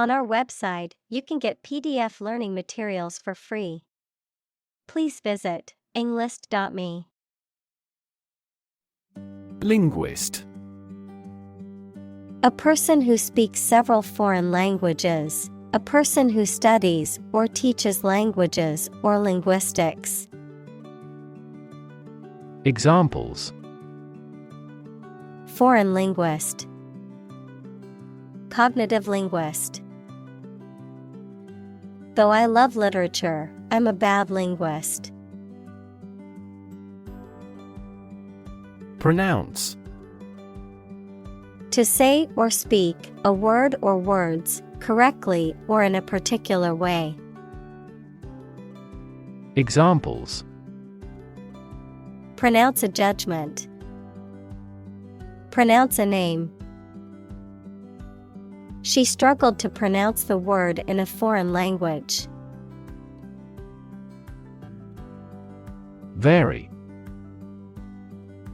On our website, you can get PDF learning materials for free. Please visit englist.me. Linguist. A person who speaks several foreign languages, a person who studies or teaches languages or linguistics. Examples: Foreign linguist, cognitive linguist. Though I love literature, I'm a bad linguist. Pronounce. To say or speak a word or words correctly or in a particular way. Examples: Pronounce a judgment. Pronounce a name. She struggled to pronounce the word in a foreign language. Vary.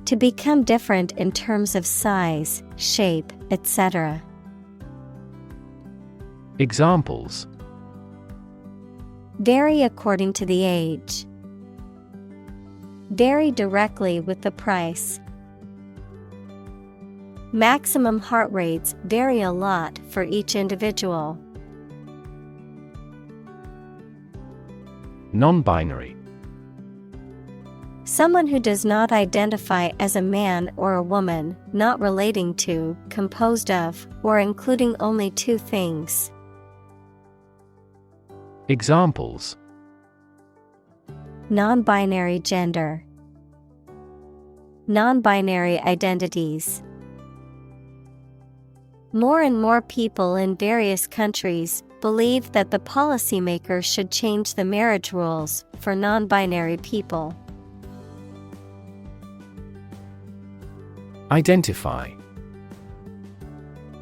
To become different in terms of size, shape, etc. Examples: Vary according to the age. Vary directly with the price. Maximum heart rates vary a lot for each individual. Non-binary. Someone who does not identify as a man or a woman, not relating to, composed of, or including only two things. Examples: Non-binary gender. Non-binary identities. More and more people in various countries believe that the policymakers should change the marriage rules for non-binary people. Identify.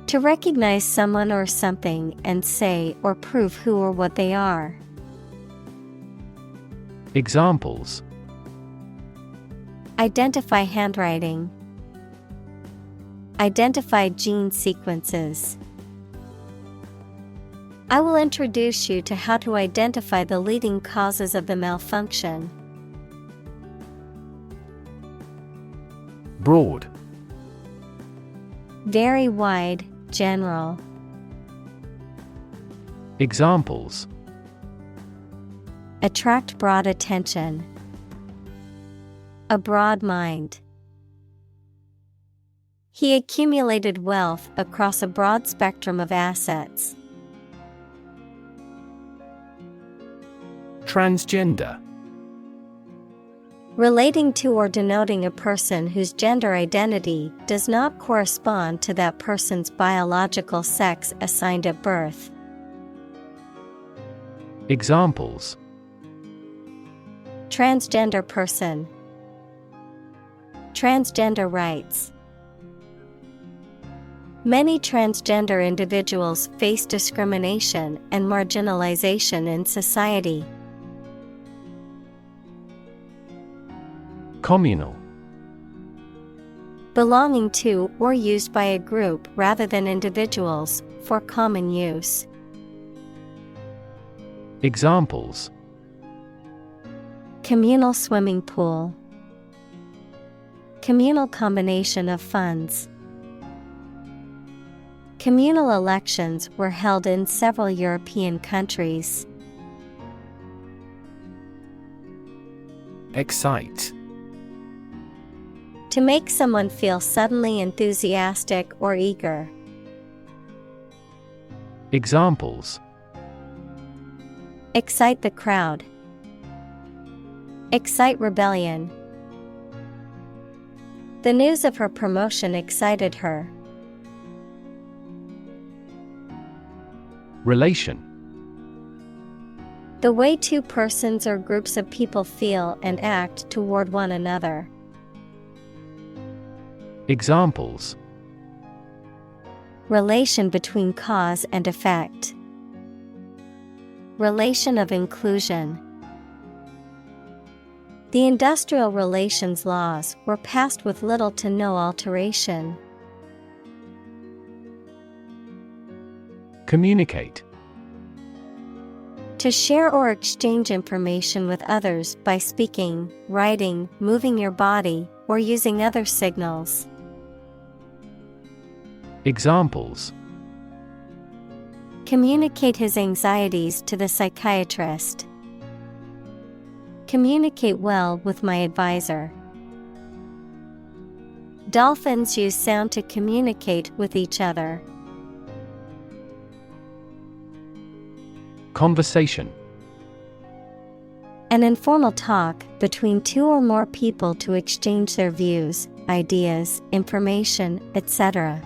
To recognize someone or something and say or prove who or what they are. Examples: Identify handwriting. Identify gene sequences. I will introduce you to how to identify the leading causes of the malfunction. Broad. Very wide, general. Examples: Attract broad attention. A broad mind. He accumulated wealth across a broad spectrum of assets. Transgender. Relating to or denoting a person whose gender identity does not correspond to that person's biological sex assigned at birth. Examples: Transgender person. Transgender rights. Many transgender individuals face discrimination and marginalization in society. Communal. Belonging to or used by a group rather than individuals, for common use. Examples: Communal swimming pool. Communal combination of funds. Communal elections were held in several European countries. Excite. To make someone feel suddenly enthusiastic or eager. Examples: Excite the crowd. Excite rebellion. The news of her promotion excited her. Relation. The way two persons or groups of people feel and act toward one another. Examples: Relation between cause and effect. Relation of inclusion. The industrial relations laws were passed with little to no alteration. Communicate. To share or exchange information with others by speaking, writing, moving your body, or using other signals. Examples: Communicate his anxieties to the psychiatrist. Communicate well with my advisor. Dolphins use sound to communicate with each other. Conversation. An informal talk between two or more people to exchange their views, ideas, information, etc.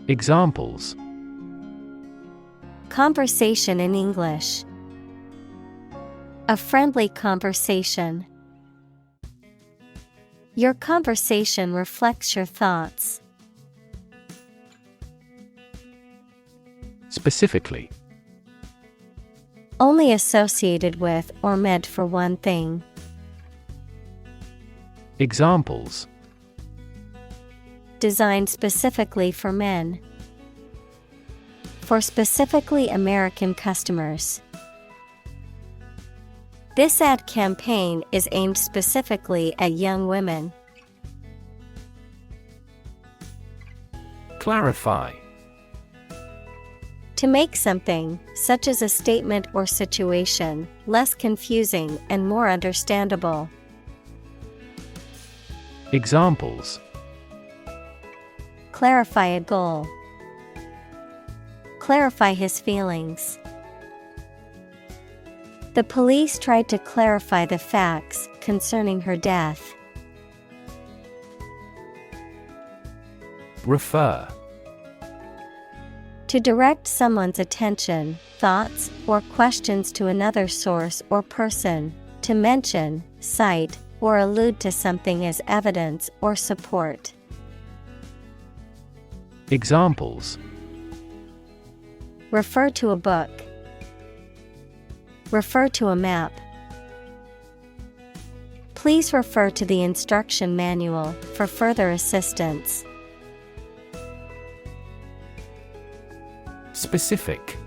Examples: Conversation in English. A friendly conversation. Your conversation reflects your thoughts. Specifically. Only associated with or meant for one thing. Examples: Designed specifically for men. For specifically American customers. This ad campaign is aimed specifically at young women. Clarify. To make something, such as a statement or situation, less confusing and more understandable. Examples: Clarify a goal. Clarify his feelings. The police tried to clarify the facts concerning her death. Refer. To direct someone's attention, thoughts, or questions to another source or person, to mention, cite, or allude to something as evidence or support. Examples: Refer to a book. Refer to a map. Please refer to the instruction manual for further assistance. Specific.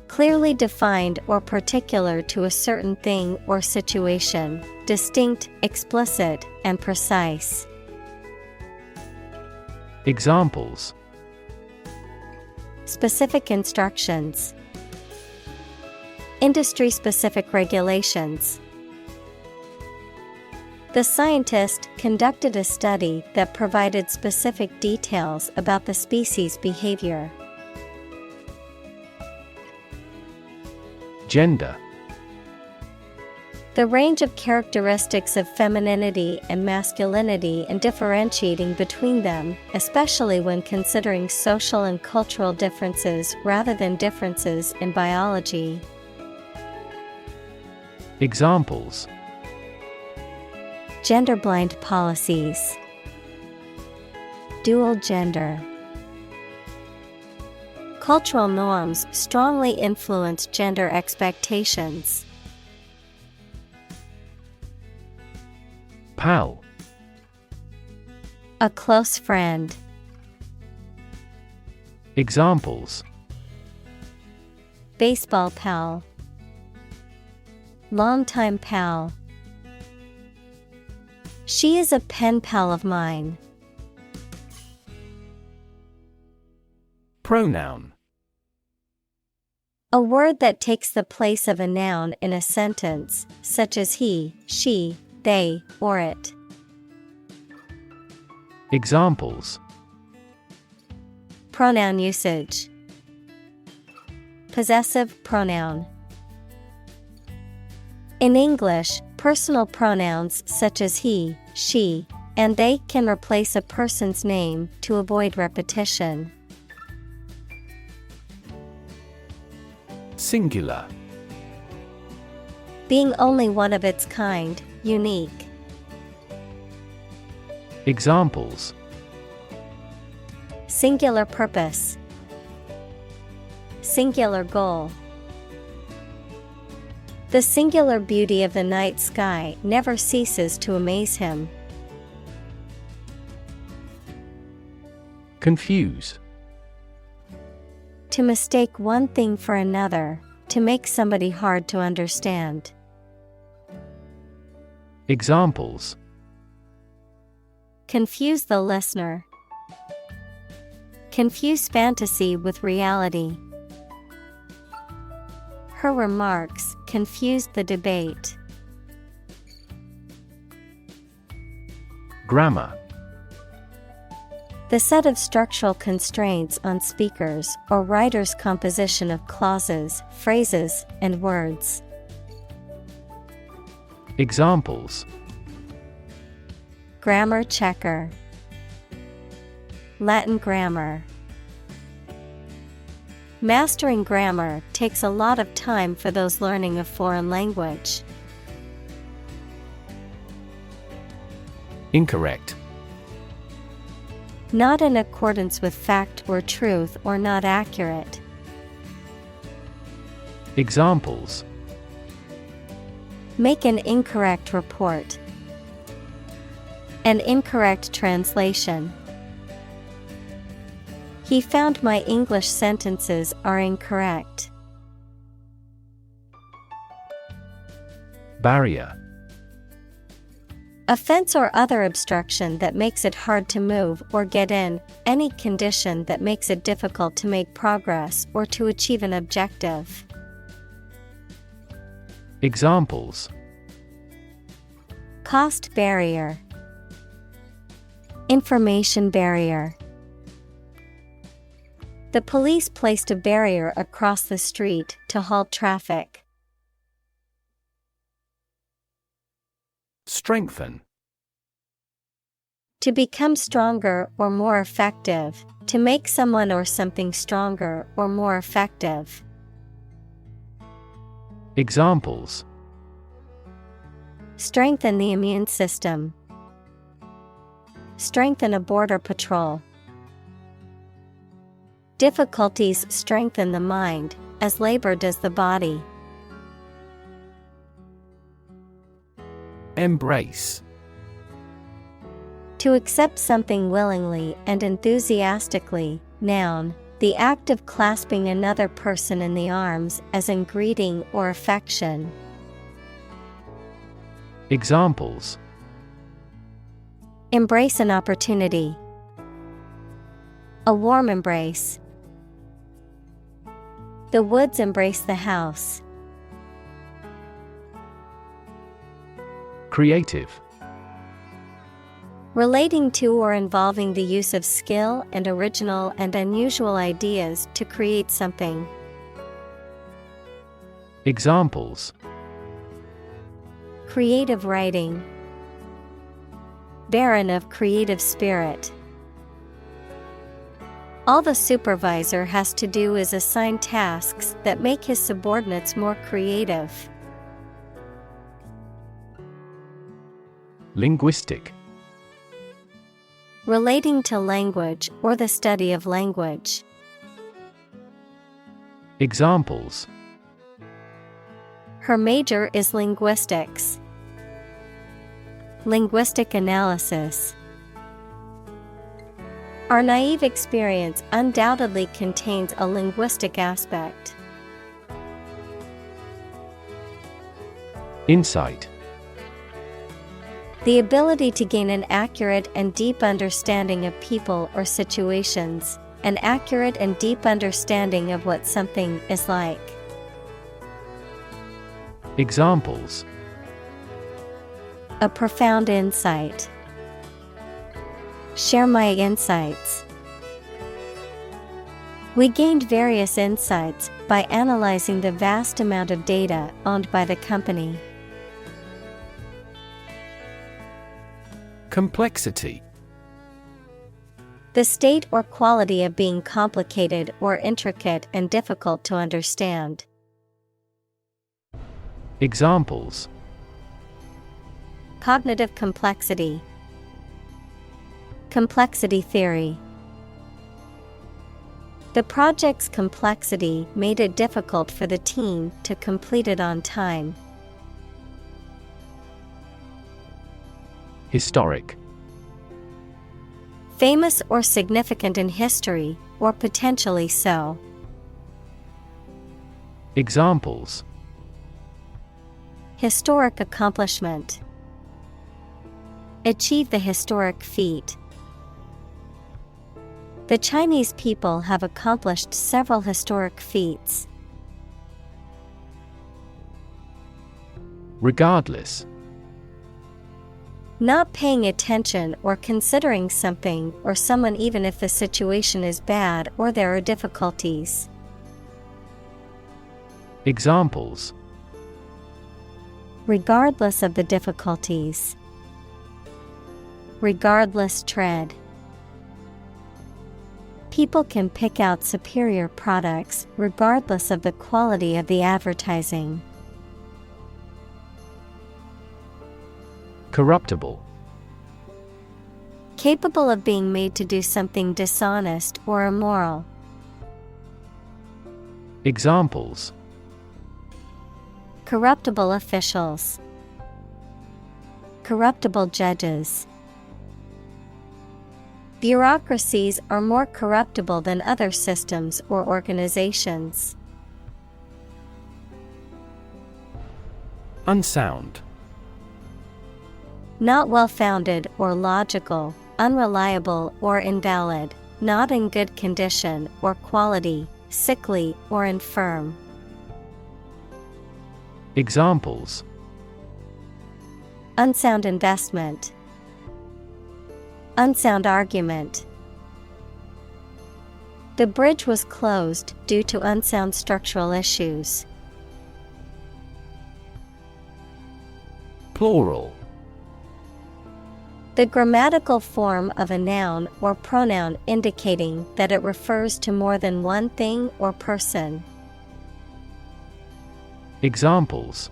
Clearly defined or particular to a certain thing or situation, distinct, explicit, and precise. Examples: Specific instructions. Industry-specific regulations. The scientist conducted a study that provided specific details about the species' behavior. Gender. The range of characteristics of femininity and masculinity and differentiating between them, especially when considering social and cultural differences rather than differences in biology. Examples: Gender-blind policies. Dual gender. Cultural norms strongly influence gender expectations. Pal. A close friend. Examples: Baseball pal. Longtime pal. She is a pen pal of mine. Pronoun. A word that takes the place of a noun in a sentence, such as he, she, they, or it. Examples: Pronoun usage. Possessive pronoun. In English, personal pronouns such as he, she, and they can replace a person's name to avoid repetition. Singular. Being only one of its kind, unique. Examples: Singular purpose. Singular goal. The singular beauty of the night sky never ceases to amaze him. Confuse. To mistake one thing for another, to make somebody hard to understand. Examples: Confuse the listener. Confuse fantasy with reality. Her remarks confused the debate. Grammar: The set of structural constraints on speakers or writers' composition of clauses, phrases, and words. Examples: Grammar checker. Latin grammar. Mastering grammar takes a lot of time for those learning a foreign language. Incorrect. Not in accordance with fact or truth, or not accurate. Examples: Make an incorrect report. An incorrect translation. He found my English sentences are incorrect. Barrier: A fence or other obstruction that makes it hard to move or get in, any condition that makes it difficult to make progress or to achieve an objective. Examples: Cost barrier. Information barrier. The police placed a barrier across the street to halt traffic. Strengthen: To become stronger or more effective, to make someone or something stronger or more effective. Examples: Strengthen the immune system. Strengthen a border patrol. Difficulties strengthen the mind, as labor does the body. Embrace: To accept something willingly and enthusiastically. Noun, the act of clasping another person in the arms as in greeting or affection. Examples: Embrace an opportunity. A warm embrace. The woods embrace the house. Creative: Relating to or involving the use of skill and original and unusual ideas to create something. Examples: Creative writing. Barren of creative spirit. All the supervisor has to do is assign tasks that make his subordinates more creative. Linguistic: Relating to language or the study of language. Examples: Her major is linguistics. Linguistic analysis. Our naive experience undoubtedly contains a linguistic aspect. Insight: The ability to gain an accurate and deep understanding of people or situations, an accurate and deep understanding of what something is like. Examples: A profound insight. Share my insights. We gained various insights by analyzing the vast amount of data owned by the company. Complexity: The state or quality of being complicated or intricate and difficult to understand. Examples: Cognitive complexity. Complexity theory. The project's complexity made it difficult for the team to complete it on time. Historic: Famous or significant in history, or potentially so. Examples: historic accomplishment, achieve the historic feat. The Chinese people have accomplished several historic feats. Regardless. Not paying attention or considering something or someone even if the situation is bad or there are difficulties. Examples: regardless of the difficulties, regardless tread. People can pick out superior products regardless of the quality of the advertising. Corruptible. Capable of being made to do something dishonest or immoral. Examples: corruptible officials, corruptible judges. Bureaucracies are more corruptible than other systems or organizations. Unsound. Not well-founded or logical, unreliable or invalid, not in good condition or quality, sickly or infirm. Examples: unsound investment, unsound argument. The bridge was closed due to unsound structural issues. Plural. The grammatical form of a noun or pronoun indicating that it refers to more than one thing or person. Examples: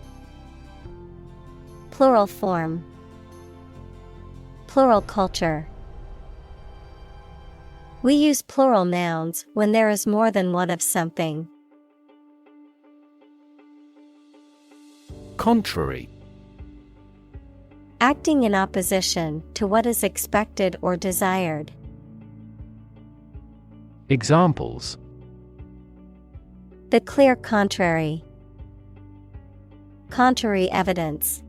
plural form, plural culture. We use plural nouns when there is more than one of something. Contrary. Acting in opposition to what is expected or desired. Examples: the clear contrary, contrary evidence.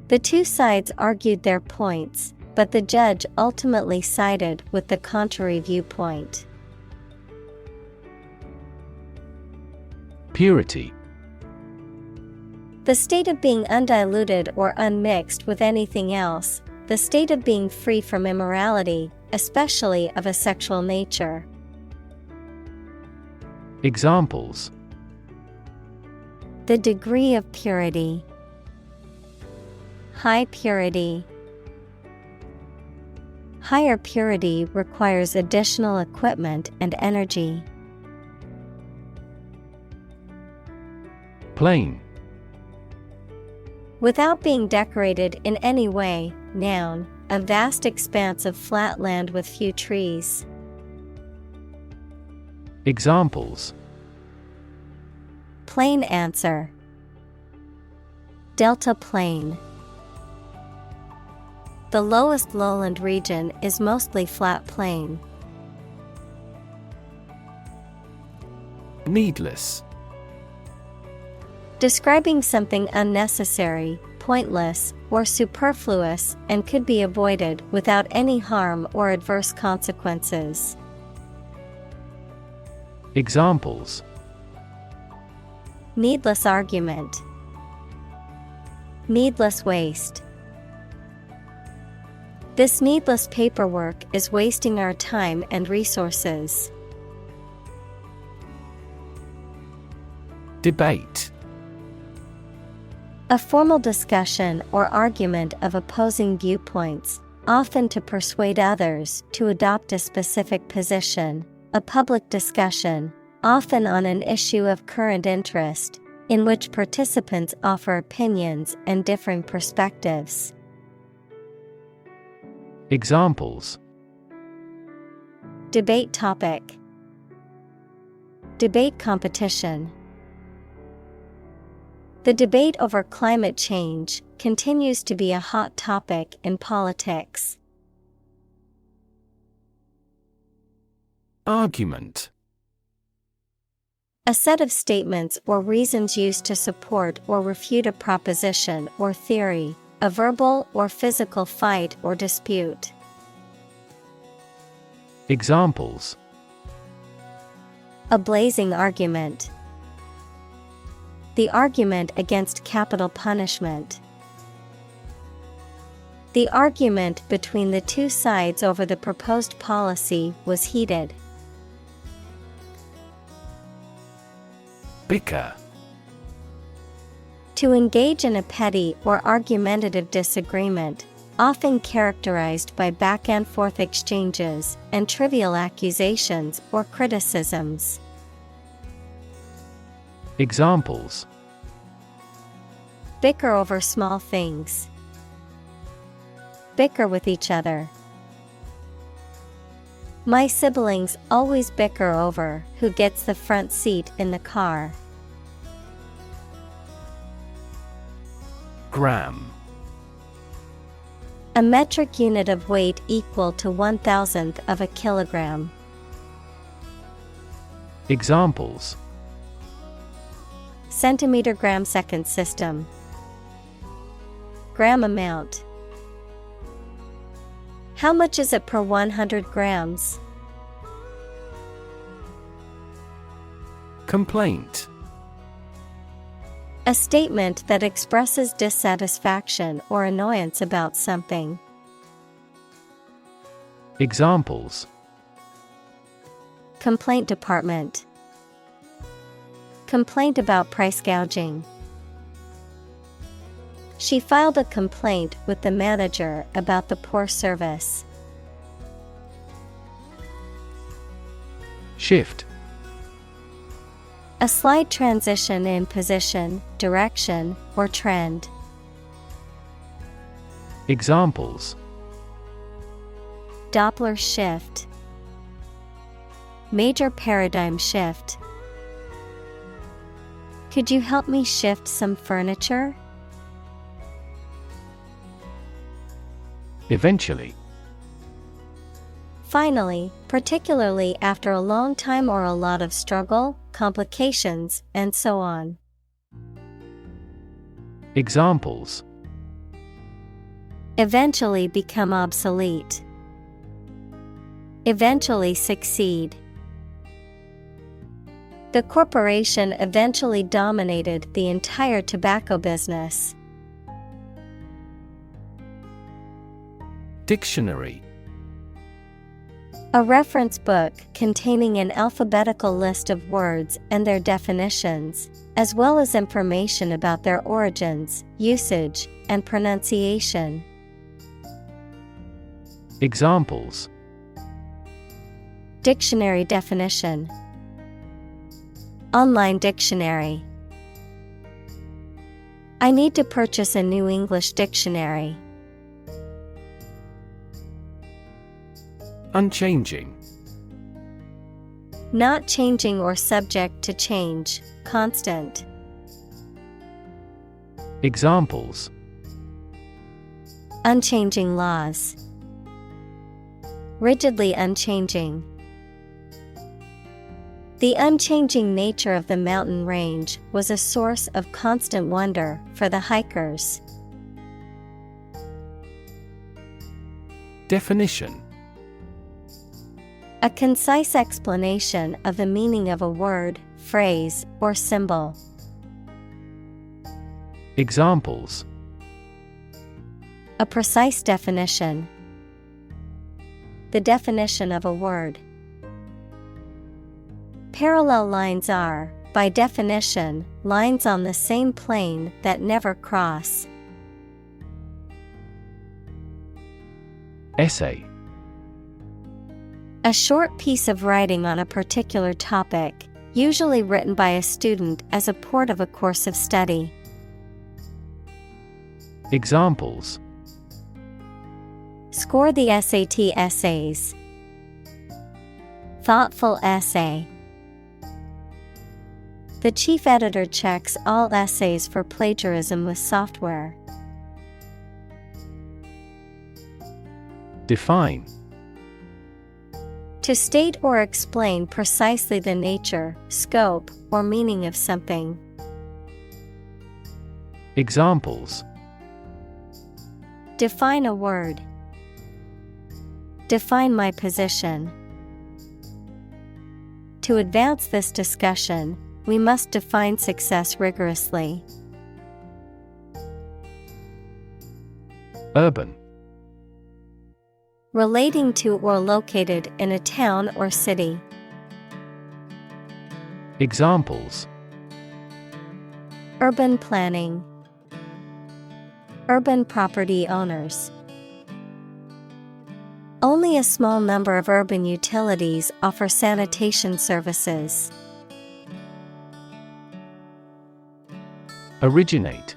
The two sides argued their points, but the judge ultimately sided with the contrary viewpoint. Purity. The state of being undiluted or unmixed with anything else, the state of being free from immorality, especially of a sexual nature. Examples: the degree of purity, high purity. Higher purity requires additional equipment and energy. Plain. Without being decorated in any way, noun, a vast expanse of flat land with few trees. Examples: plain answer, delta plain. The lowest lowland region is mostly flat plain. Needless. Describing something unnecessary, pointless, or superfluous and could be avoided without any harm or adverse consequences. Examples: needless argument, needless waste. This needless paperwork is wasting our time and resources. Debate. A formal discussion or argument of opposing viewpoints, often to persuade others to adopt a specific position, a public discussion, often on an issue of current interest, in which participants offer opinions and differing perspectives. Examples: debate topic, debate competition. The debate over climate change continues to be a hot topic in politics. Argument. A set of statements or reasons used to support or refute a proposition or theory, a verbal or physical fight or dispute. Examples: A blazing argument. The argument against capital punishment. The argument between the two sides over the proposed policy was heated. Bicker. To engage in a petty or argumentative disagreement, often characterized by back-and-forth exchanges and trivial accusations or criticisms. Examples: Bicker over small things. Bicker with each other. My siblings always bicker over who gets the front seat in the car. Gram. A metric unit of weight equal to 1/1000th of a kilogram. Examples: Centimeter gram second system. Gram amount. How much is it per 100 grams? Complaint. A statement that expresses dissatisfaction or annoyance about something. Examples: Complaint department. Complaint about price gouging. She filed a complaint with the manager about the poor service. Shift. A slight transition in position, direction, or trend. Examples: Doppler shift. Major paradigm shift. Could you help me shift some furniture? Eventually. Finally, particularly after a long time or a lot of struggle, complications, and so on. Examples: Eventually become obsolete. Eventually succeed. The corporation eventually dominated the entire tobacco business. Dictionary. A reference book containing an alphabetical list of words and their definitions, as well as information about their origins, usage, and pronunciation. Examples: Dictionary definition. Online dictionary. I need to purchase a new English dictionary. Unchanging. Not changing or subject to change, constant. Examples: Unchanging laws. Rigidly unchanging. The unchanging nature of the mountain range was a source of constant wonder for the hikers. Definition. A concise explanation of the meaning of a word, phrase, or symbol. Examples: A precise definition. The definition of a word. Parallel lines are, by definition, lines on the same plane that never cross. Essay. A short piece of writing on a particular topic, usually written by a student as a part of a course of study. Examples: Score the SAT essays. Thoughtful essay. The chief editor checks all essays for plagiarism with software. To To state or explain precisely the nature, scope, or meaning of something. Examples: Define a word. Define my position. To advance this discussion, we must define success rigorously. Urban. Relating to or located in a town or city. Examples: Urban planning. Urban property owners. Only a small number of urban utilities offer sanitation services. Originate.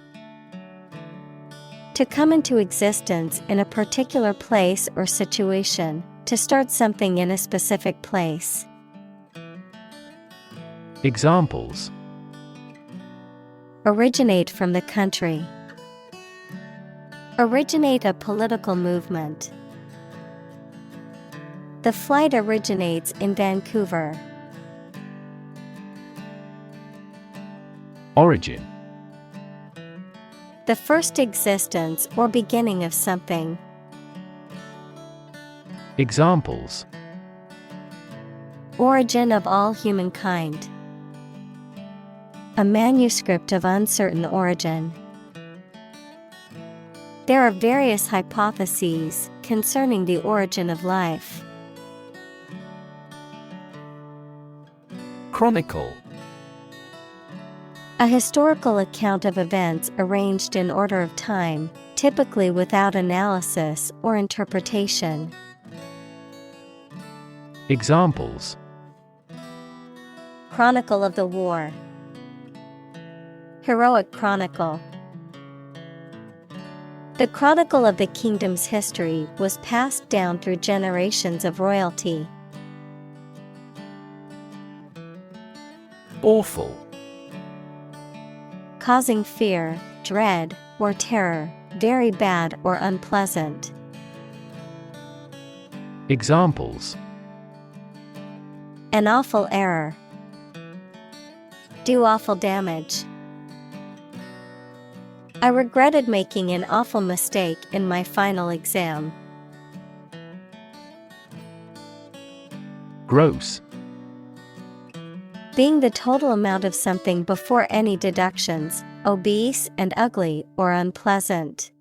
To come into existence in a particular place or situation, to start something in a specific place. Examples: Originate from the country. Originate a political movement. The flight originates in Vancouver. Origin. The first existence or beginning of something. Examples: Origin of all humankind. A manuscript of uncertain origin. There are various hypotheses concerning the origin of life. Chronicle. A historical account of events arranged in order of time, typically without analysis or interpretation. Examples: Chronicle of the war. Heroic chronicle. The chronicle of the kingdom's history was passed down through generations of royalty. Awful. Causing fear, dread, or terror, very bad or unpleasant. Examples: An awful error. Do awful damage. I regretted making an awful mistake in my final exam. Gross. Being the total amount of something before any deductions, obese and ugly or unpleasant.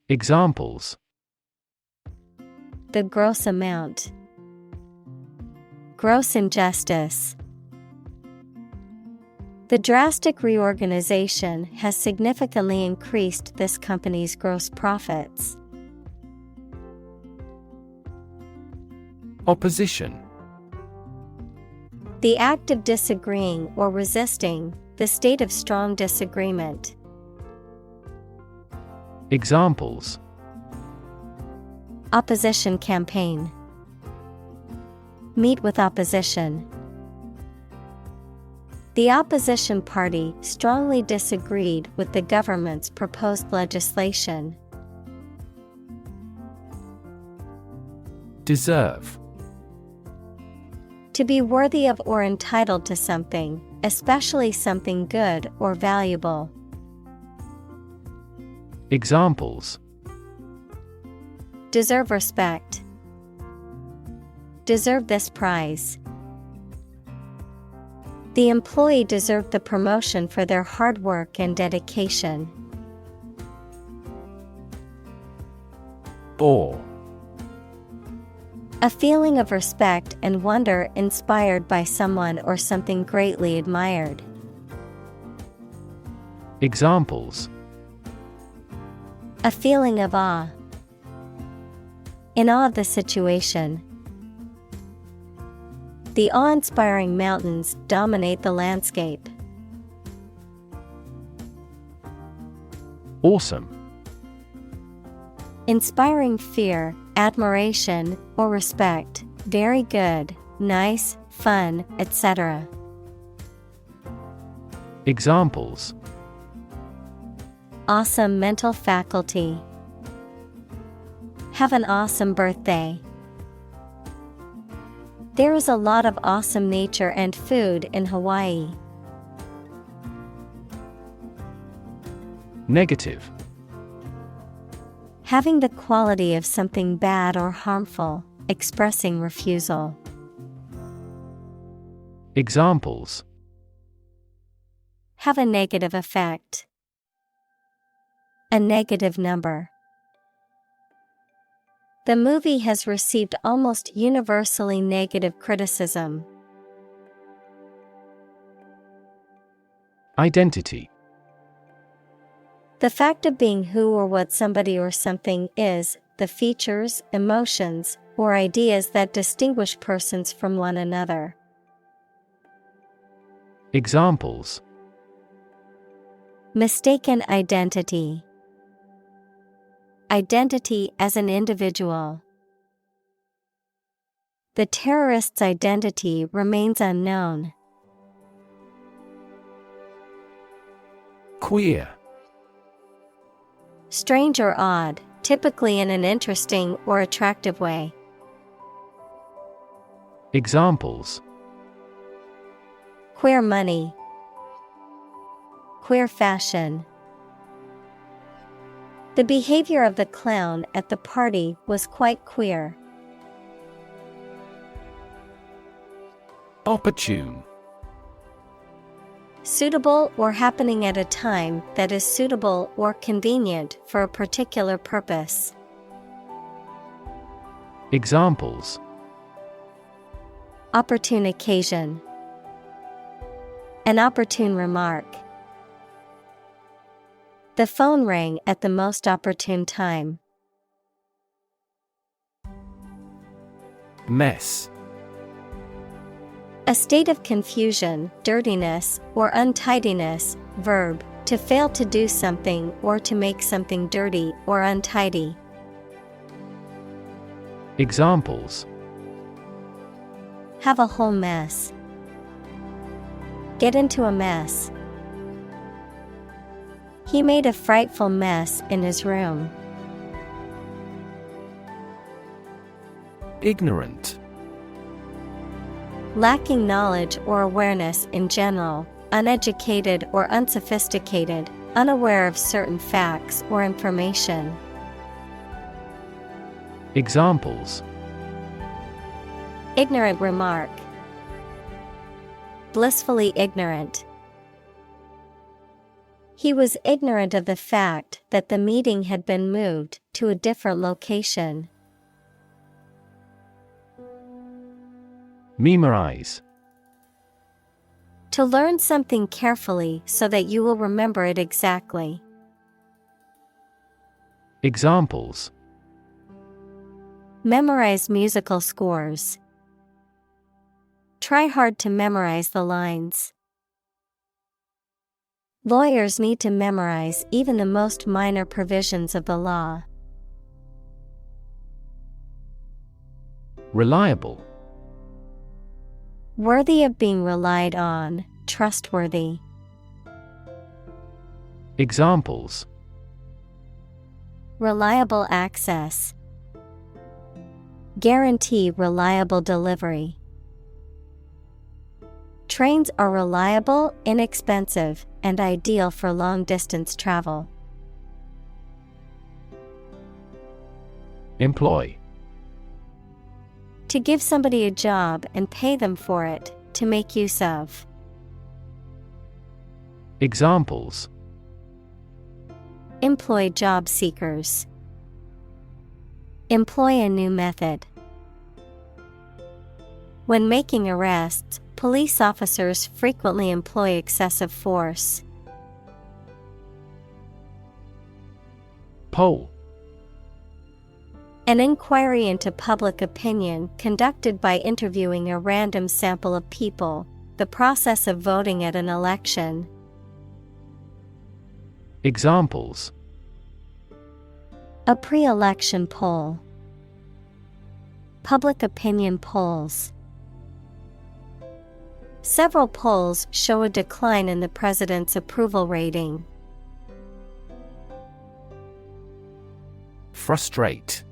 Examples: The gross amount. Gross injustice. The drastic reorganization has significantly increased this company's gross profits. Opposition. The act of disagreeing or resisting, the state of strong disagreement. Examples: Opposition campaign. Meet with opposition. The opposition party strongly disagreed with the government's proposed legislation. Deserve. To be worthy of or entitled to something, especially something good or valuable. Examples: Deserve respect. Deserve this prize. The employee deserved the promotion for their hard work and dedication. Awe. A feeling of respect and wonder inspired by someone or something greatly admired. Examples: A feeling of awe. In awe of the situation. The awe-inspiring mountains dominate the landscape. Awesome. Inspiring fear, admiration, or respect. Very good, nice, fun, etc. Examples: Awesome mental faculty. Have an awesome birthday. There is a lot of awesome nature and food in Hawaii. Negative. Having the quality of something bad or harmful, expressing refusal. Examples. Have a negative effect. A negative number. The movie has received almost universally negative criticism. Identity. The fact of being who or what somebody or something is, the features, emotions, or ideas that distinguish persons from one another. Examples. Mistaken identity. Identity as an individual. The terrorist's identity remains unknown. Queer. Strange or odd, typically in an interesting or attractive way. Examples. Queer money. Queer fashion. The behavior of the clown at the party was quite queer. Opportune. Suitable or happening at a time that is suitable or convenient for a particular purpose. Examples. Opportune occasion. An opportune remark. The phone rang at the most opportune time. Mess. A state of confusion, dirtiness, or untidiness. Verb, to fail to do something or to make something dirty or untidy. Examples. Have a whole mess. Get into a mess. He made a frightful mess in his room. Ignorant. Lacking knowledge or awareness in general, uneducated or unsophisticated, unaware of certain facts or information. Examples. Ignorant remark. Blissfully ignorant. He was ignorant of the fact that the meeting had been moved to a different location. Memorize. To learn something carefully so that you will remember it exactly. Examples. Memorize musical scores. Try hard to memorize the lines. Lawyers need to memorize even the most minor provisions of the law. Reliable. Worthy of being relied on, trustworthy. Examples. Reliable access. Guarantee reliable delivery. Trains are reliable, inexpensive, and ideal for long-distance travel. Employ. To give somebody a job and pay them for it, to make use of. Examples. Employ job seekers. Employ a new method. When making arrests, police officers frequently employ excessive force. Poll. An inquiry into public opinion conducted by interviewing a random sample of people, the process of voting at an election. Examples. A pre-election poll. Public opinion polls. Several polls show a decline in the president's approval rating. Frustrate.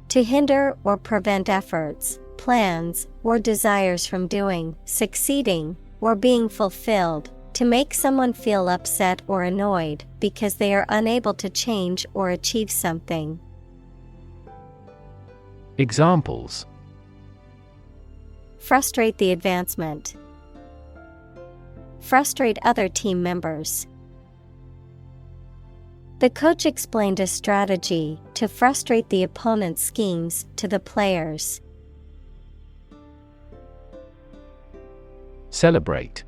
To hinder or prevent efforts, plans or desires from doing, succeeding, or being fulfilled, to make someone feel upset or annoyed because they are unable to change or achieve something. Examples: frustrate the advancement, frustrate other team members. The coach explained a strategy to frustrate the opponent's schemes to the players. Celebrate.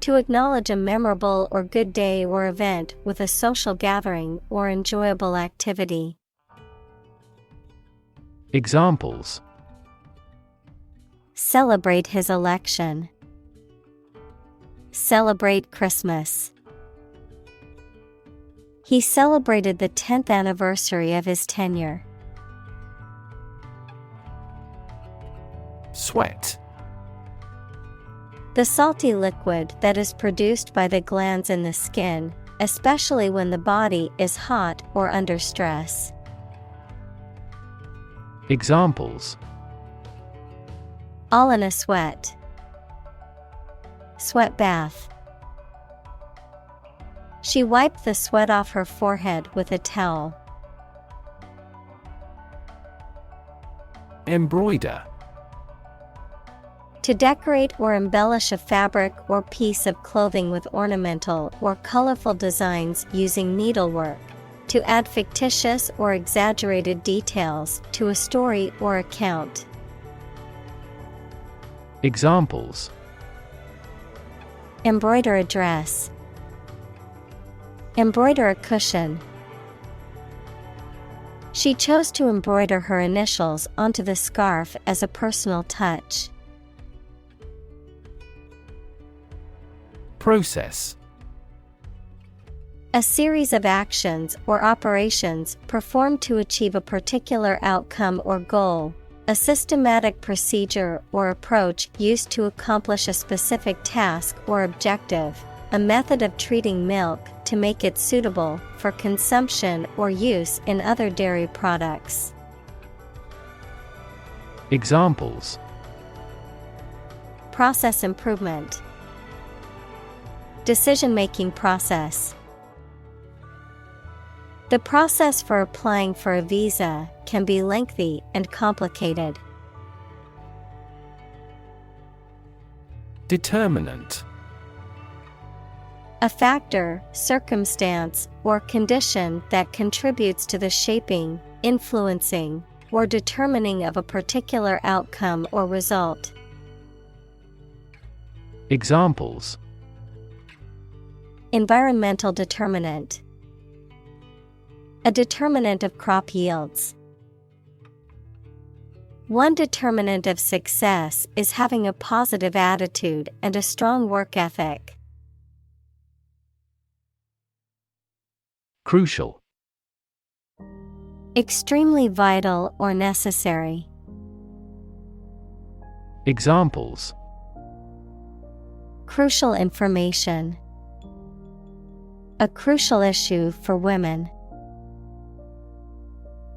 To acknowledge a memorable or good day or event with a social gathering or enjoyable activity. Examples: celebrate his election, celebrate Christmas. He celebrated the 10th anniversary of his tenure. Sweat. The salty liquid that is produced by the glands in the skin, especially when the body is hot or under stress. Examples: all in a sweat, sweat bath. She wiped the sweat off her forehead with a towel. Embroider. To decorate or embellish a fabric or piece of clothing with ornamental or colorful designs using needlework. To add fictitious or exaggerated details to a story or account. Examples: embroider a dress, embroider a cushion. She chose to embroider her initials onto the scarf as a personal touch. Process. A series of actions or operations performed to achieve a particular outcome or goal. A systematic procedure or approach used to accomplish a specific task or objective. A method of treating milk to make it suitable for consumption or use in other dairy products. Examples: process improvement, decision-making process. The process for applying for a visa can be lengthy and complicated. Determinant. A factor, circumstance, or condition that contributes to the shaping, influencing, or determining of a particular outcome or result. Examples: environmental determinant, a determinant of crop yields. One determinant of success is having a positive attitude and a strong work ethic. Crucial. Extremely vital or necessary. Examples: crucial information, a crucial issue for women.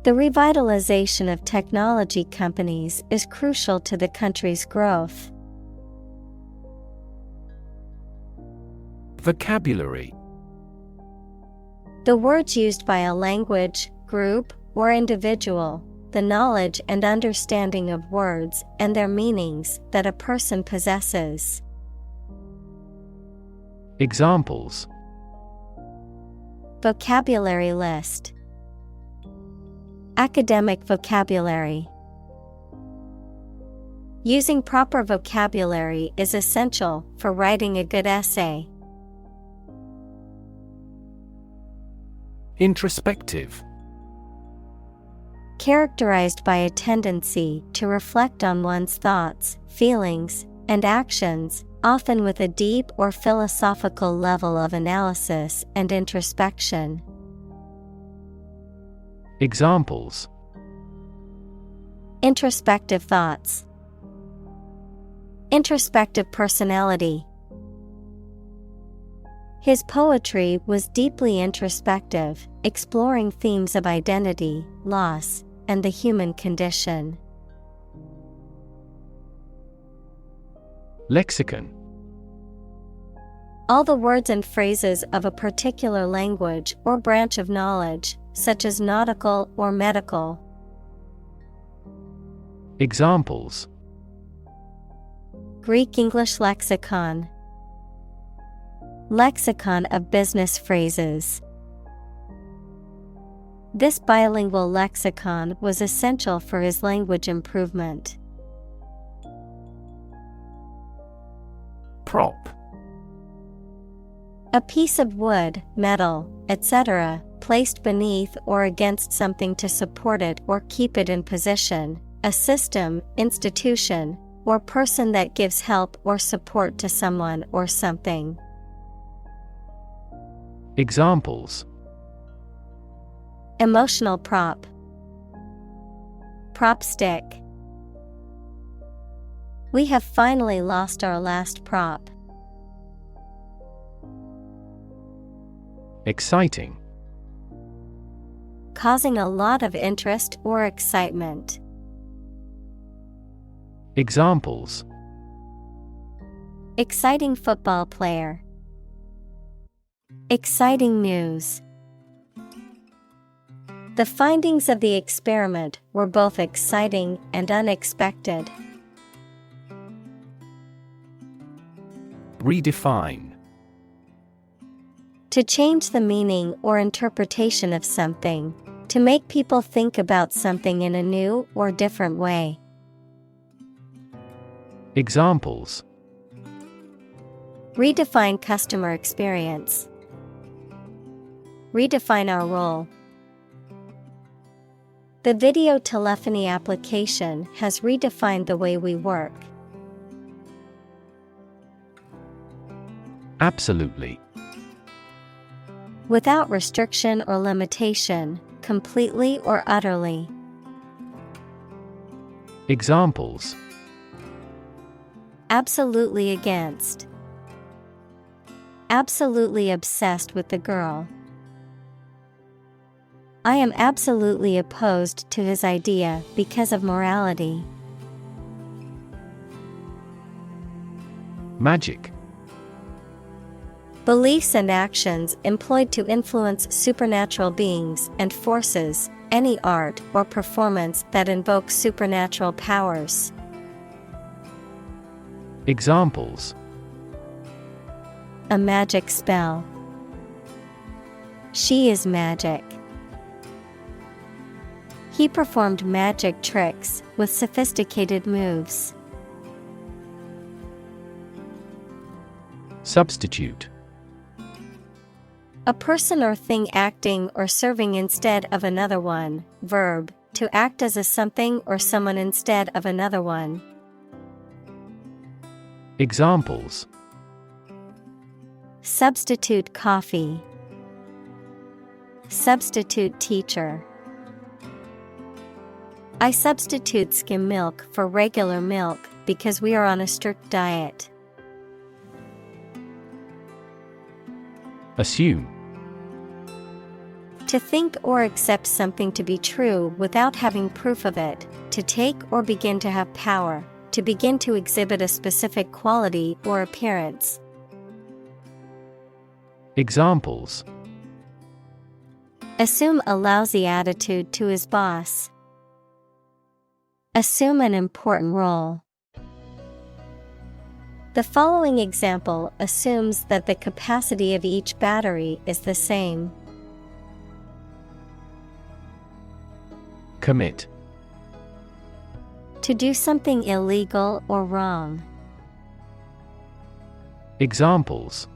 The revitalization of technology companies is crucial to the country's growth. Vocabulary. The words used by a language, group, or individual, the knowledge and understanding of words and their meanings that a person possesses. Examples: vocabulary list, academic vocabulary. Using proper vocabulary is essential for writing a good essay. Introspective. Characterized by a tendency to reflect on one's thoughts, feelings, and actions, often with a deep or philosophical level of analysis and introspection. Examples: introspective thoughts, introspective personality. His poetry was deeply introspective, exploring themes of identity, loss, and the human condition. Lexicon. All the words and phrases of a particular language or branch of knowledge, such as nautical or medical. Examples: Greek-English lexicon. Lexicon of business phrases. This bilingual lexicon was essential for his language improvement. Prop. A piece of wood, metal, etc., placed beneath or against something to support it or keep it in position, a system, institution, or person that gives help or support to someone or something. Examples: Emotional prop. Prop stick. We have finally lost our last prop. Exciting. Causing a lot of interest or excitement. Examples: Exciting football player. Exciting news. The findings of the experiment were both exciting and unexpected. Redefine. To change the meaning or interpretation of something, to make people think about something in a new or different way. Examples: Redefine customer experience. Redefine our role. The video telephony application has redefined the way we work. Absolutely. Without restriction or limitation, completely or utterly. Examples: Absolutely against. Absolutely obsessed with the girl. I am absolutely opposed to his idea because of morality. Magic. Beliefs and actions employed to influence supernatural beings and forces, any art or performance that invokes supernatural powers. Examples: A magic spell. She is magic. He performed magic tricks with sophisticated moves. Substitute. A person or thing acting or serving instead of another one. Verb, to act as a something or someone instead of another one. Examples: Substitute coffee. Substitute teacher. I substitute skim milk for regular milk because we are on a strict diet. Assume. To think or accept something to be true without having proof of it, to take or begin to have power, to begin to exhibit a specific quality or appearance. Examples: Assume a lousy attitude to his boss. Assume an important role. The following example assumes that the capacity of each battery is the same. Commit. To do something illegal or wrong. Examples: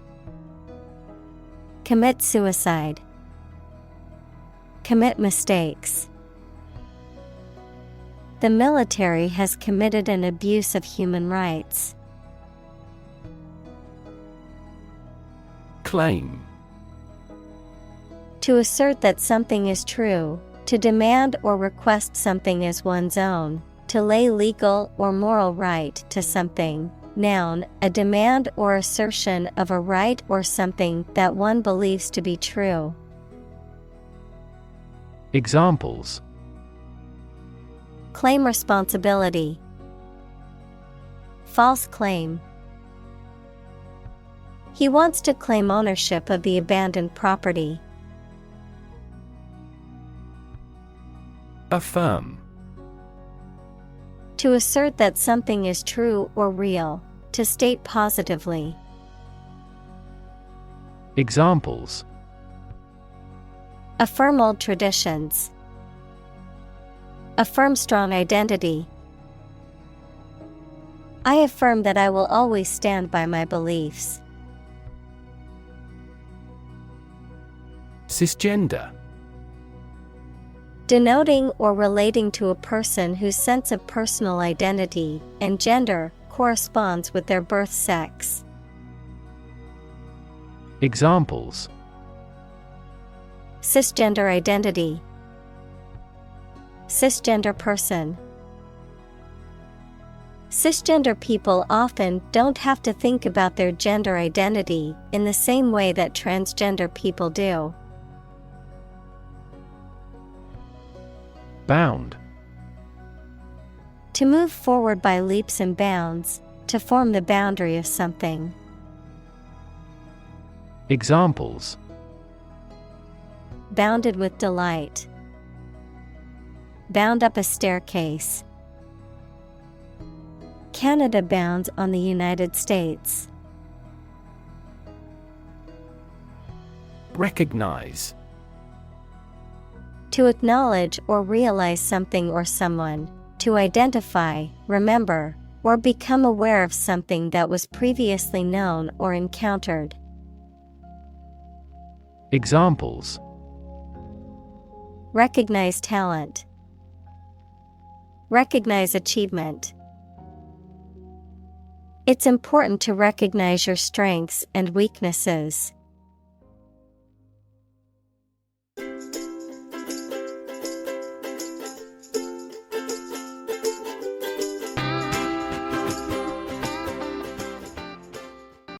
Commit suicide. Commit mistakes. The military has committed an abuse of human rights. Claim. To assert that something is true, to demand or request something as one's own, to lay legal or moral right to something. Noun, a demand or assertion of a right or something that one believes to be true. Examples: Claim responsibility. False claim. He wants to claim ownership of the abandoned property. Affirm. To assert that something is true or real, to state positively. Examples: Affirm old traditions. Affirm strong identity. I affirm that I will always stand by my beliefs. Cisgender. Denoting or relating to a person whose sense of personal identity and gender corresponds with their birth sex. Examples: Cisgender identity. Cisgender person. Cisgender people often don't have to think about their gender identity in the same way that transgender people do. Bound. To move forward by leaps and bounds, to form the boundary of something. Examples: Bounded with delight. Bound up a staircase. Canada bounds on the United States. Recognize. To acknowledge or realize something or someone, to identify, remember, or become aware of something that was previously known or encountered. Examples: Recognize talent. Recognize achievement. It's important to recognize your strengths and weaknesses.